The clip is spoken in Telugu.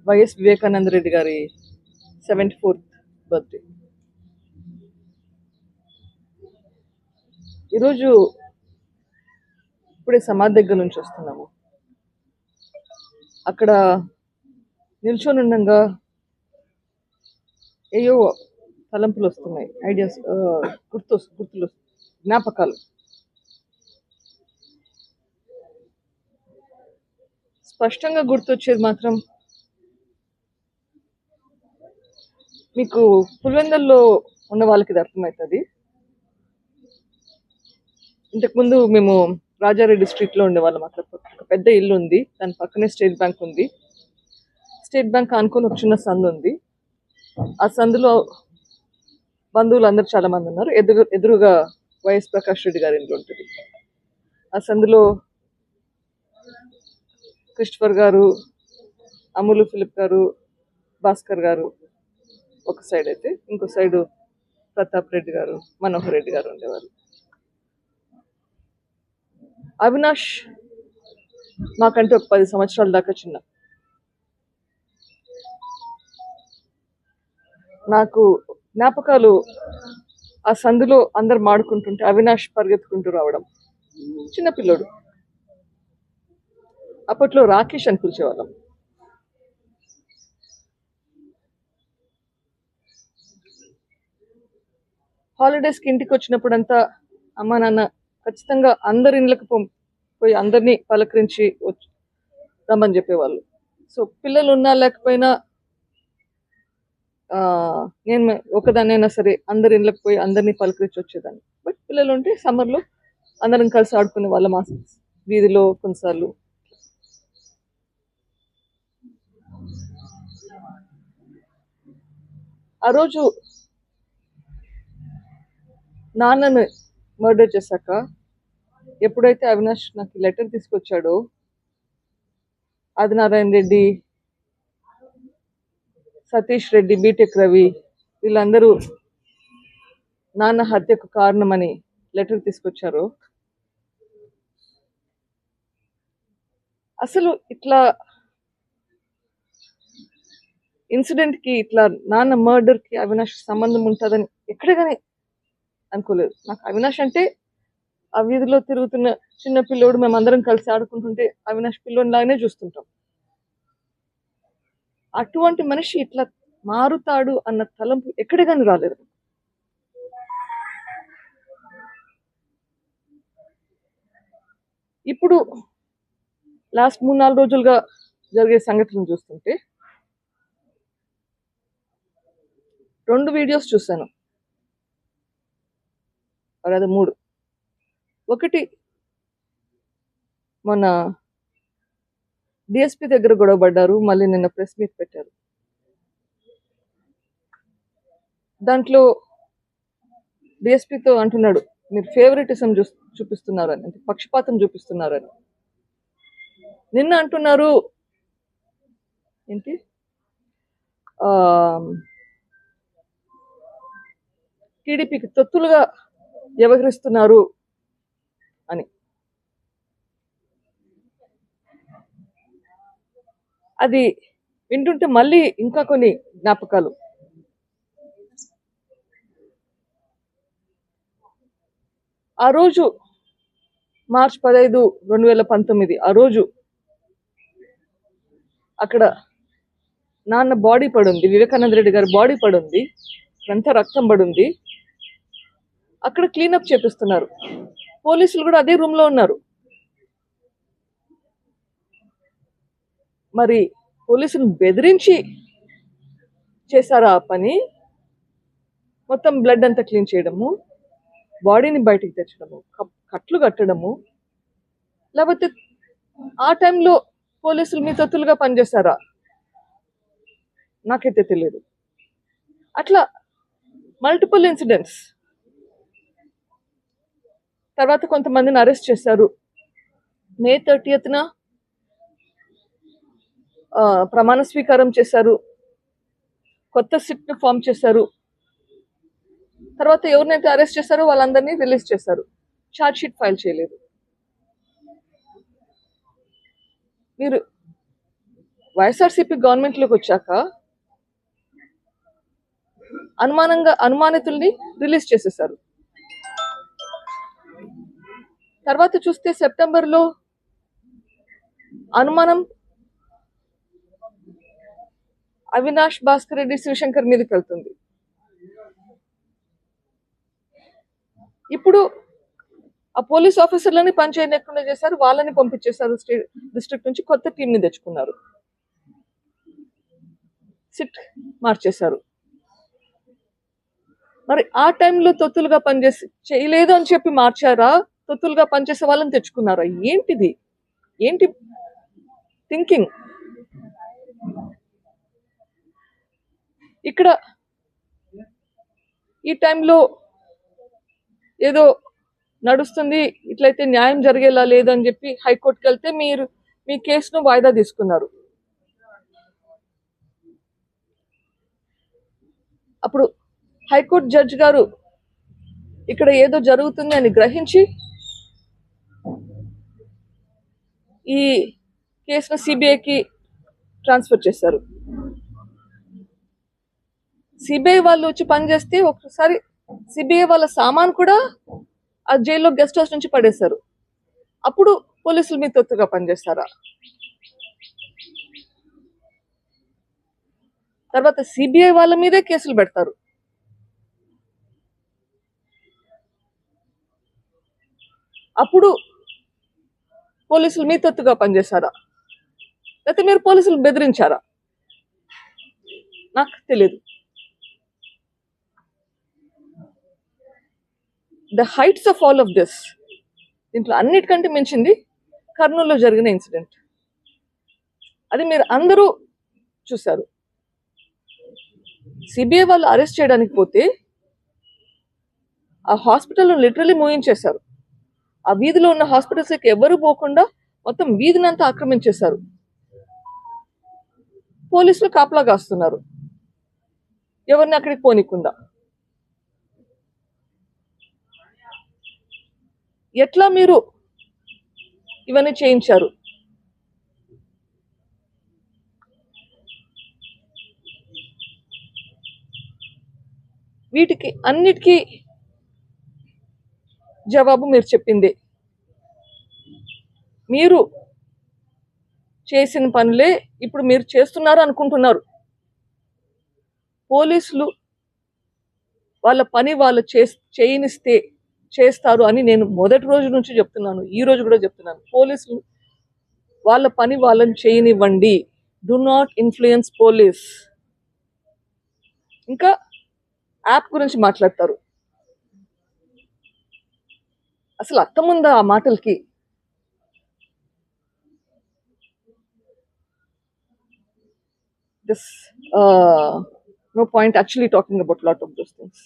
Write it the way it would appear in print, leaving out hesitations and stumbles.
వైఎస్ వివేకానంద రెడ్డి గారి 74th బర్త్డే. ఈరోజు ఇప్పుడే సమాధి దగ్గర నుంచి వస్తున్నాము. అక్కడ నిల్చొని ఉండగా ఏయో తలంపులు వస్తున్నాయి, ఐడియాస్, గుర్తులు, జ్ఞాపకాలు. స్పష్టంగా గుర్తొచ్చేది మాత్రం మీకు పులివెందుల్లో ఉన్న వాళ్ళకి ఇది అర్థమవుతుంది. ఇంతకుముందు మేము రాజారెడ్డి స్ట్రీట్లో ఉండేవాళ్ళం. అక్కడ ఒక పెద్ద ఇల్లు ఉంది, దాని పక్కనే స్టేట్ బ్యాంక్ ఉంది. స్టేట్ బ్యాంక్ అనుకుని ఒక చిన్న సందు ఉంది. ఆ సందులో బంధువులు అందరూ చాలా మంది ఉన్నారు. ఎదురుగా వైఎస్ ప్రకాష్ రెడ్డి గారి ఇంట్లో ఉంటుంది. ఆ సందులో క్రిస్టఫర్ గారు, అమూలు ఫిలిప్ గారు, భాస్కర్ గారు ఒక సైడ్ అయితే, ఇంకో సైడు ప్రతాప్ రెడ్డి గారు, మనోహర్ రెడ్డి గారు ఉండేవారు. అవినాష్ మాకంటే ఒక 10 సంవత్సరాల దాకా చిన్న. నాకు జ్ఞాపకాలు, ఆ సందులో అందరు మాడుకుంటుంటే అవినాష్ పరిగెత్తుకుంటూ రావడం. చిన్నపిల్లోడు. అప్పట్లో రాకేష్ అని పిలిచేవాళ్ళం. హాలిడేస్కి ఇంటికి వచ్చినప్పుడంతా అమ్మ నాన్న ఖచ్చితంగా అందరి ఇళ్ళకి పోయి అందరినీ పలకరించి రమ్మని చెప్పేవాళ్ళు. సో పిల్లలు ఉన్నా లేకపోయినా నేను ఒకదాన్నైనా సరే అందరి ఇళ్ళకి పోయి అందరినీ పలకరించి వచ్చేదాన్ని. బట్ పిల్లలు ఉంటే సమ్మర్లో అందరం కలిసి ఆడుకునే వాళ్ళం ఆ వీధిలో కొన్నిసార్లు. ఆ రోజు నాన్నను మర్డర్ చేశాక ఎప్పుడైతే అవినాష్ నాకు లెటర్ తీసుకొచ్చాడో, ఆదినారాయణ రెడ్డి, సతీష్ రెడ్డి, బీటెక్ రవి వీళ్ళందరూ నాన్న హత్యకు కారణమని లెటర్ తీసుకొచ్చారు. అసలు ఇట్లా ఇన్సిడెంట్కి, ఇట్లా నాన్న మర్డర్కి అవినాష్ సంబంధం ఉంటుందని ఎక్కడ కానీ అనుకోలేదు. నాకు అవినాష్ అంటే ఆ వీధిలో తిరుగుతున్న చిన్న పిల్లోడు, మేమందరం కలిసి ఆడుకుంటుంటే అవినాష్ పిల్లోని లాగానే చూస్తుంటాం. అటువంటి మనిషి ఇట్లా మారుతాడు అన్న తలంపు ఎక్కడ కానీ రాలేదు. ఇప్పుడు లాస్ట్ 3-4 రోజులుగా జరిగే సంఘటనలు చూస్తుంటే 2 వీడియోస్ చూశాను, అదే 3. ఒకటి మొన్న డిఎస్పీ దగ్గర గొడవ పడ్డారు, మళ్ళీ నిన్న ప్రెస్ మీట్ పెట్టారు. దాంట్లో డిఎస్పీతో అంటున్నాడు, మీరు ఫేవరెటిజం చూపిస్తున్నారని, అంటే పక్షపాతం చూపిస్తున్నారని. నిన్న అంటున్నారు ఏంటి, టీడీపీకి తొత్తులుగా వ్యవహరిస్తున్నారు అని. అది వింటుంటే మళ్ళీ ఇంకా కొన్ని జ్ఞాపకాలు. ఆ రోజు మార్చ్ 15, 2019 ఆ రోజు అక్కడ నాన్న బాడీ పడుంది, వివేకానంద రెడ్డి గారి బాడీ పడుంది, అంతా రక్తం పడుంది. అక్కడ క్లీనప్ చేపిస్తున్నారు. పోలీసులు కూడా అదే రూమ్లో ఉన్నారు. మరి పోలీసులు బెదిరించి చేశారా ఆ పని? మొత్తం బ్లడ్ అంతా క్లీన్ చేయడము, బాడీని బయటికి తెచ్చడము, కట్లు కట్టడము, లేకపోతే ఆ టైంలో పోలీసులు మీ తొత్తులుగా పనిచేశారా? నాకైతే తెలియదు. అట్లా మల్టిపుల్ ఇన్సిడెంట్స్. తర్వాత కొంతమందిని అరెస్ట్ చేశారు. మే 30న ప్రమాణ స్వీకారం చేశారు, కొత్త సిట్ను ఫామ్ చేశారు. తర్వాత ఎవరినైతే అరెస్ట్ చేశారో వాళ్ళందరినీ రిలీజ్ చేశారు. ఛార్జ్ షీట్ ఫైల్ చేయలేదు. మీరు వైఎస్ఆర్సీపీ గవర్నమెంట్లోకి వచ్చాక అనుమానితుల్ని రిలీజ్ చేసేసారు. తర్వాత చూస్తే సెప్టెంబర్లో అనుమానం అవినాష్ భాస్కర్ రెడ్డి శివశంకర్ మీదకి వెళ్తుంది. ఇప్పుడు ఆ పోలీస్ ఆఫీసర్లని పనిచేయకుండా చేశారు, వాళ్ళని పంపించేశారు. స్టేట్ డిస్ట్రిక్ట్ నుంచి కొత్త టీంని తెచ్చుకున్నారు, సిట్ మార్చేశారు. మరి ఆ టైంలో తొత్తులుగా పనిచేసి చేయలేదు అని చెప్పి మార్చారా, తొత్తులుగా పనిచేసే వాళ్ళని తెచ్చుకున్నారా? ఏంటిది? ఏంటి థింకింగ్? ఇక్కడ ఈ టైంలో ఏదో నడుస్తుంది, ఇట్లయితే న్యాయం జరిగేలా లేదని చెప్పి హైకోర్టుకి వెళ్తే మీరు మీ కేసును వాయిదా తీసుకున్నారు. అప్పుడు హైకోర్టు జడ్జి గారు ఇక్కడ ఏదో జరుగుతుంది అని గ్రహించి ఈ కేసును సిబిఐకి ట్రాన్స్ఫర్ చేశారు. సిబిఐ వాళ్ళు వచ్చి పనిచేస్తే ఒకసారి సిబిఐ వాళ్ళ సామాన్ కూడా ఆ జైల్లో గెస్ట్ హౌస్ నుంచి పడేశారు. అప్పుడు పోలీసులు మీ తొత్తుగా పనిచేస్తారా? తర్వాత సిబిఐ వాళ్ళ మీదే కేసులు పెడతారు. అప్పుడు పోలీసులు మీ తొత్తుగా పనిచేశారా, లేకపోతే మీరు పోలీసులు బెదిరించారా? నాకు తెలియదు. The heights of all of this, దీంట్లో అన్నిటికంటే మించింది కర్నూలులో జరిగిన ఇన్సిడెంట్. అది మీరు అందరూ చూశారు. సిబిఐ వాళ్ళు అరెస్ట్ చేయడానికి పోతే ఆ హాస్పిటల్ లిటరలీ మూయించేశారు. ఆ వీధిలో ఉన్న హాస్పిటల్స్కి ఎవరు పోకుండా మొత్తం వీధినంతా ఆక్రమించేశారు. పోలీసులు కాపలా కాస్తున్నారు ఎవరిని అక్కడికి పోనీకుండా. ఎట్లా మీరు ఇవన్నీ చేయించారు? వీటికి అన్నిటికీ జవాబు మీరు చెప్పింది. మీరు చేసిన పనులే ఇప్పుడు మీరు చేస్తున్నారు అనుకుంటున్నారు. పోలీసులు వాళ్ళ పని వాళ్ళు చేయనిస్తే చేస్తారు అని నేను మొదటి రోజు నుంచి చెప్తున్నాను, ఈ రోజు కూడా చెప్తున్నాను. పోలీసులు వాళ్ళ పని వాళ్ళని చేయనివ్వండి. Do not influence police. ఇంకా యాప్ గురించి మాట్లాడతారు. అసలు అర్థముందా ఆ మాటలకి? This no point actually talking about a lot of those things.